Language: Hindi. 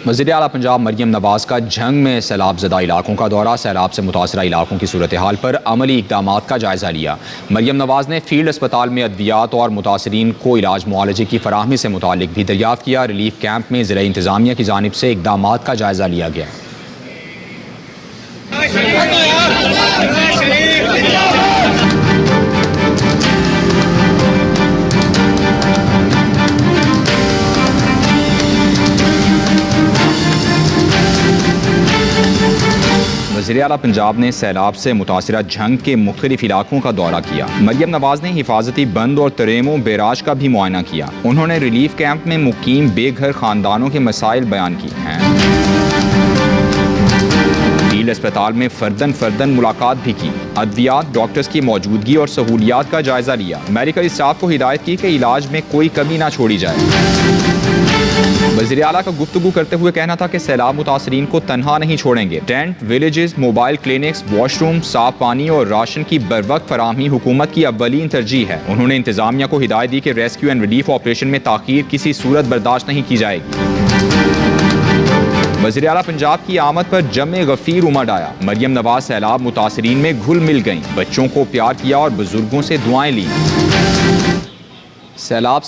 वज़ीर आला पंजाब मरियम नवाज़ का झंग में सैलाब ज़दा इलाकों का दौरा। सैलाब से मुतासरा इलाकों की सूरत हाल पर अमली इक़दामात का जायज़ा लिया। मरियम नवाज़ ने फील्ड अस्पताल में अद्वियात और मुतासरीन को इलाज मुआलजे की फराहमी से मुतालिक भी दरियाफ़्त किया। रिलीफ कैंप में ज़िला इंतज़ामिया की जानिब से इक़दामात का जायज़ा लिया गया। वज़ीर आला पंजाब ने सैलाब से मुतासरा झंग के मुख्तलिफ इलाकों का दौरा किया। मरियम नवाज़ ने हिफाजती बंद और तरेमो बैराज का भी मुआयना किया। उन्होंने रिलीफ कैंप में मुकीम बेघर खानदानों के मसाइल बयान किए हैं। फील्ड अस्पताल में फर्दन मुलाकात भी की। अद्वियात डॉक्टर्स की मौजूदगी और सहूलियात का जायजा लिया। मेडिकल स्टाफ को हिदायत की कि इलाज में कोई कमी ना छोड़ी जाए। वज़ीर आला का गुफ्तगू करते हुए कहना था कि सैलाब मुतासरीन को तनहा नहीं छोड़ेंगे। Tent, villages, mobile clinics, washroom, साफ पानी और राशन की बरवक्त फराहमी हुकूमत की अव्वलीन तरजीह है। उन्होंने इंतजामिया को हिदायत दी कि रेस्क्यू एंड रिलीफ ऑपरेशन में ताख़ीर किसी सूरत बर्दाश्त नहीं की जाएगी। वज़ीर आला पंजाब की आमद पर जमे गफ़ीर उमड़ आया। मरियम नवाज़ सैलाब मुतासरीन में घुल मिल गईं, बच्चों को प्यार किया और बुजुर्गों से दुआएं ली। सैलाब